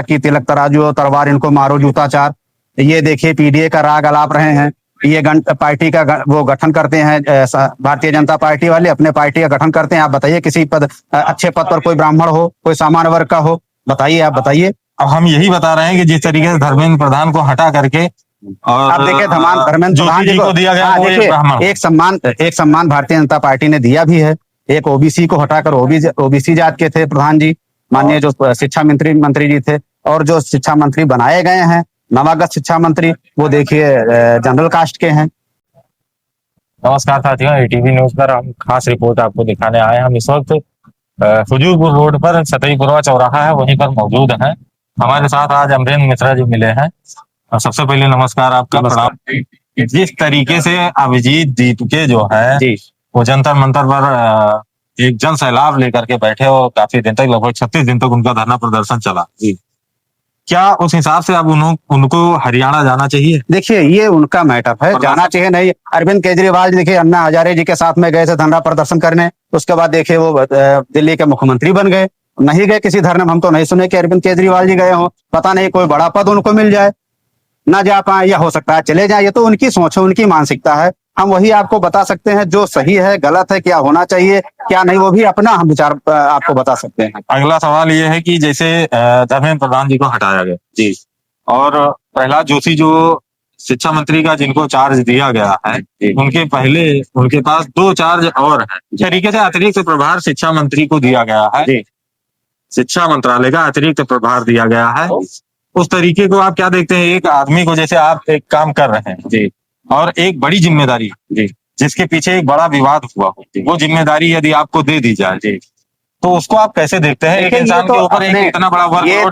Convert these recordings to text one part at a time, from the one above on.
की तिलक तराजू और तलवार इनको मारो जूता चार। ये देखिए पीडीए का राग अलाप रहे हैं। ये पार्टी का वो गठन करते हैं, भारतीय जनता पार्टी वाले अपने पार्टी का गठन करते हैं। आप बताइए किसी अच्छे पद पर कोई ब्राह्मण हो, कोई सामान्य वर्ग का हो, बताइए, आप बताइए। अब हम यही बता रहे हैं कि जिस तरीके से धर्मेंद्र प्रधान को हटा करके और आप देखिए धर्मेंद्र प्रधान जी को दिया गया, वो देखिए एक सम्मान भारतीय जनता पार्टी ने दिया भी है। एक ओबीसी को हटाकर ओबीसी जात के थे प्रधान जी, माननीय जो शिक्षा मंत्री जी थे, और जो शिक्षा मंत्री बनाए गए हैं नवागत शिक्षा मंत्री, वो देखिए जनरल कास्ट के हैं। नमस्कार साथियों, एटीवी न्यूज पर हम खास रिपोर्ट आपको दिखाने आए हैं। हम इस वक्त हुजूरपुर रोड पर सतईपुरवा चौराहा है, वहीं पर मौजूद हैं। हमारे साथ आज अमरेंद्र मिश्रा जी मिले हैं। और सबसे पहले नमस्कार, आपका प्रणाम। जिस तरीके से अभिजीत दीपके जो है वो जंतर मंतर पर एक जन सैलाब लेकर के बैठे और काफी दिन तक, लगभग 36 दिन तक उनका धरना प्रदर्शन चला। क्या उस हिसाब से अब उनको हरियाणा जाना चाहिए? देखिए ये उनका मैटर है, जाना चाहिए नहीं। अरविंद केजरीवाल जी देखिए अन्ना हजारे जी के साथ में गए थे धरना प्रदर्शन करने, उसके बाद देखिए वो दिल्ली के मुख्यमंत्री बन गए। नहीं गए किसी धरने में, हम तो नहीं सुने कि अरविंद केजरीवाल जी गए हो। पता नहीं कोई बड़ा पद उनको मिल जाए, ना जा पाए, या हो सकता है चले जाए। ये तो उनकी सोच है, उनकी मानसिकता है। हम वही आपको बता सकते हैं जो सही है गलत है, क्या होना चाहिए क्या नहीं, वो भी अपना हम विचार आपको बता सकते हैं। अगला सवाल ये है कि जैसे धर्मेंद्र प्रधान जी को हटाया गया जी, और प्रहलाद जोशी जो शिक्षा मंत्री का जिनको चार्ज दिया गया है, उनके पहले उनके पास 2 चार्ज और है। इस तरीके से अतिरिक्त प्रभार शिक्षा मंत्री को दिया गया है, शिक्षा मंत्रालय का अतिरिक्त प्रभार दिया गया है। उस तरीके को आप क्या देखते हैं? एक आदमी को, जैसे आप एक काम कर रहे हैं जी, और एक बड़ी जिम्मेदारी जी, जिसके पीछे एक बड़ा विवाद हुआ हो, वो जिम्मेदारी यदि आपको दे दी जाए जी, तो उसको आप कैसे देखते हैं? एक इंसान के ऊपर इतना बड़ा वर्कलोड, ये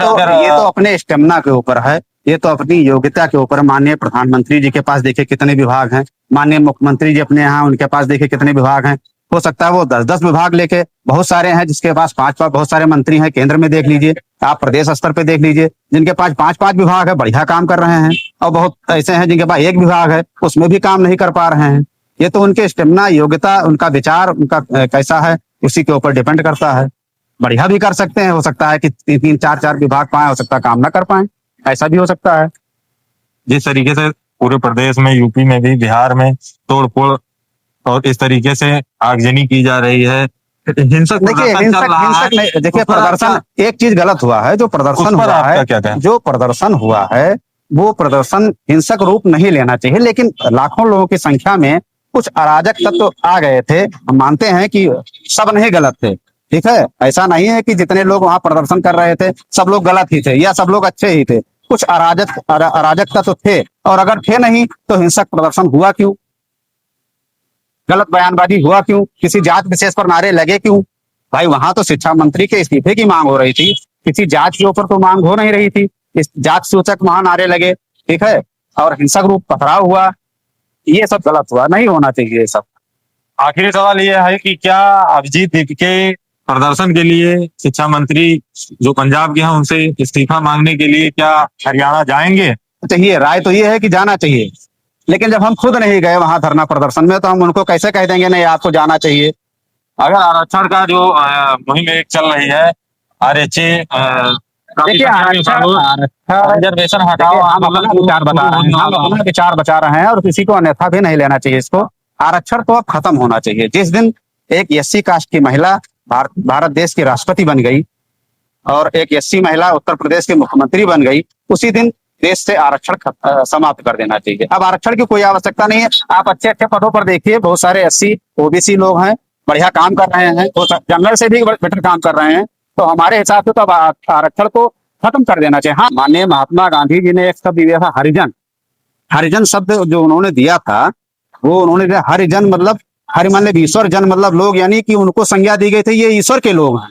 तो अपने स्टेमिना के ऊपर है, ये तो अपनी योग्यता के ऊपर। माननीय प्रधानमंत्री जी के पास देखिए कितने विभाग हैं, माननीय मुख्यमंत्री जी अपने यहाँ उनके पास देखिए कितने विभाग हैं। हो सकता है वो 10-10 विभाग लेके, बहुत सारे हैं जिसके पास 5-5 बहुत सारे मंत्री हैं। केंद्र में देख लीजिए, आप प्रदेश स्तर पे देख लीजिए, जिनके पास 5-5 विभाग है, बढ़िया काम कर रहे हैं। और बहुत ऐसे हैं जिनके पास 1 विभाग है, उसमें भी काम नहीं कर पा रहे हैं। ये तो उनके स्टेमिना, योग्यता, उनका विचार, उनका कैसा है, उसी के ऊपर डिपेंड करता है। बढ़िया भी कर सकते हैं, हो सकता है कि 3-3, 4-4 विभाग पाए, हो सकता है काम ना कर पाए, ऐसा भी हो सकता है। जिस तरीके से पूरे प्रदेश में, यूपी में भी, बिहार में तोड़फोड़ और इस तरीके से आगजनी की जा रही है, हिंसक देखिए प्रदर्शन, एक चीज गलत हुआ है, जो प्रदर्शन हुआ है, जो प्रदर्शन हुआ है वो प्रदर्शन हिंसक रूप नहीं लेना चाहिए। लेकिन लाखों लोगों की संख्या में कुछ अराजक तत्व आ गए थे। हम मानते हैं कि सब नहीं गलत थे, ठीक है, ऐसा नहीं है कि जितने लोग वहां प्रदर्शन कर रहे थे सब लोग गलत ही थे या सब लोग अच्छे ही थे। कुछ अराजक तत्व थे, और अगर थे नहीं तो हिंसक प्रदर्शन हुआ क्यों, गलत बयानबाजी हुआ क्यों, किसी जात विशेष पर नारे लगे क्यों? भाई वहां तो शिक्षा मंत्री के इस्तीफे की मांग हो रही थी, किसी जात के ऊपर तो मांग हो नहीं रही थी। इस जात सूचक वहां नारे लगे, ठीक है, और हिंसक रूप पथराव हुआ। ये सब गलत हुआ, नहीं होना चाहिए ये सब। आखिरी सवाल ये है कि क्या अभिजीत दीपके प्रदर्शन के लिए शिक्षा मंत्री जो पंजाब के हैं उनसे इस्तीफा मांगने के लिए क्या हरियाणा जाएंगे? चाहिए, राय तो ये है कि जाना चाहिए, लेकिन जब हम खुद नहीं गए वहां धरना प्रदर्शन में तो हम उनको कैसे कह देंगे नहीं आपको जाना चाहिए? अगर आरक्षण का जो मुहिम एक चल रही है, RHA, रिजर्वेशन हटाओ, हम अपना विचार बचा रहे हैं और किसी को अन्यथा भी नहीं लेना चाहिए इसको। आरक्षण तो अब खत्म होना चाहिए। जिस दिन एक SC कास्ट की महिला भारत देश की राष्ट्रपति बन गई और एक SC महिला उत्तर प्रदेश के मुख्यमंत्री बन गई, उसी दिन देश से आरक्षण समाप्त कर देना चाहिए। अब आरक्षण की कोई आवश्यकता नहीं है। आप अच्छे अच्छे पदों पर देखिए, बहुत सारे SC OBC लोग हैं, बढ़िया काम कर रहे हैं, जनरल से भी बेटर काम कर रहे हैं। तो हमारे हिसाब से तो अब आरक्षण को खत्म कर देना चाहिए। हाँ, माननीय महात्मा गांधी जी ने एक शब्द दिया था, हरिजन। हरिजन शब्द जो उन्होंने दिया था, वो उन्होंने दिया हरिजन मतलब हरि मतलब ईश्वर, जन मतलब लोग, यानी कि उनको संज्ञा दी गई थी ये ईश्वर के लोग हैं।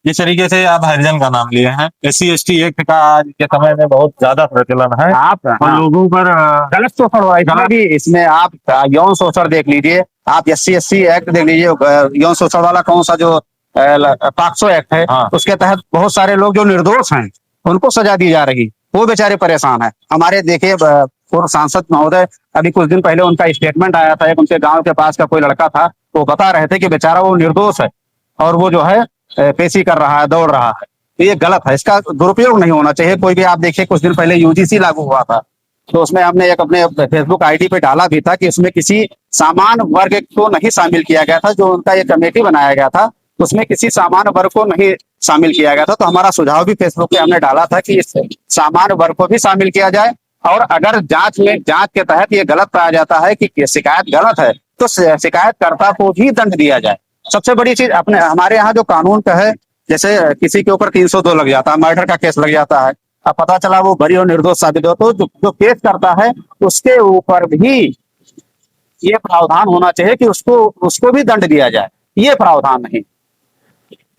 जिस तरीके से आप हरिजन का नाम लिए हैं, SC ST एक्ट का आज के समय में बहुत ज्यादा प्रचलन है। आप लोगों पर गलत शोषण हुआ है, इसमें आप यौन शोषण देख लीजिए, आप SC SC एक्ट देख लीजिए, यौन शोषण वाला कौन सा जो पॉक्सो एक्ट है, उसके तहत बहुत सारे लोग जो निर्दोष हैं उनको सजा दी जा रही, वो बेचारे परेशान है। हमारे देखिए पूर्व सांसद महोदय, अभी कुछ दिन पहले उनका स्टेटमेंट आया था, एक उनके गांव के पास का कोई लड़का था, वो बता रहे थे कि बेचारा वो निर्दोष है और वो जो है पेशी कर रहा है, दौड़ रहा है। तो ये गलत है, इसका दुरुपयोग नहीं होना चाहिए। कोई भी आप देखिए कुछ दिन पहले यूजीसी लागू हुआ था, तो उसमें हमने एक अपने फेसबुक आईडी पे डाला भी था कि उसमें किसी सामान्य वर्ग को नहीं शामिल किया गया था। जो उनका ये कमेटी बनाया गया था उसमें किसी सामान्य वर्ग को नहीं शामिल किया गया था। तो हमारा सुझाव भी फेसबुक पे हमने डाला था कि इस सामान्य वर्ग को भी शामिल किया जाए, और अगर जांच के तहत ये गलत पाया जाता है कि शिकायत गलत है तो शिकायतकर्ता को भी दंड दिया जाए। सबसे बड़ी चीज अपने हमारे यहाँ जो कानून का है, जैसे किसी के ऊपर 302 लग जाता है, मर्डर का केस लग जाता है, अब पता चला वो बरी और निर्दोष साबित हो, तो जो केस करता है उसके ऊपर भी ये प्रावधान होना चाहिए कि उसको भी दंड दिया जाए। ये प्रावधान नहीं।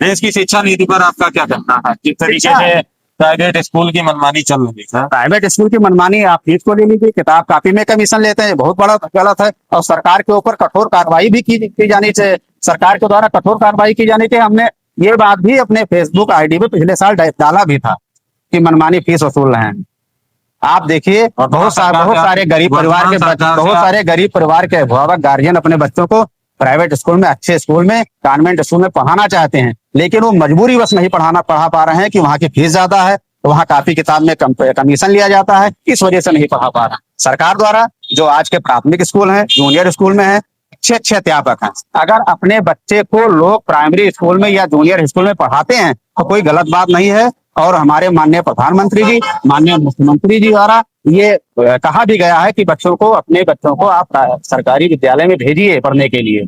देश की शिक्षा नीति पर आपका क्या कहना है? जिस तरीके से प्राइवेट स्कूल की मनमानी चल रही है, प्राइवेट स्कूल की मनमानी, आप फीस को ले लीजिए, किताब कापी में कमीशन लेते हैं, बहुत बड़ा गलत है। और सरकार के ऊपर कठोर कार्रवाई भी की जानी चाहिए, सरकार के द्वारा कठोर कार्रवाई की जानी चाहिए। हमने ये बात भी अपने फेसबुक आईडी पे पिछले साल डाला भी था कि मनमानी फीस वसूल रहे हैं। आप देखिए बहुत सारे गरीब परिवार के अभिभावक गार्जियन अपने बच्चों को प्राइवेट स्कूल में, अच्छे स्कूल में, कॉन्वेंट स्कूल में पढ़ाना चाहते हैं, लेकिन वो मजबूरी बस नहीं पढ़ा पा रहे हैं कि वहाँ की फीस ज्यादा है, तो वहाँ कापी किताब में कमीशन लिया जाता है, इस वजह से नहीं पढ़ा पा रहा। सरकार द्वारा जो आज के प्राथमिक स्कूल हैं, जूनियर स्कूल में है, अच्छे अध्यापक हैं, अगर अपने बच्चे को लोग प्राइमरी स्कूल में या जूनियर स्कूल में पढ़ाते हैं तो कोई गलत बात नहीं है। और हमारे माननीय प्रधानमंत्री जी, माननीय मुख्यमंत्री जी द्वारा ये कहा भी गया है कि अपने बच्चों को आप सरकारी विद्यालय में भेजिए पढ़ने के लिए।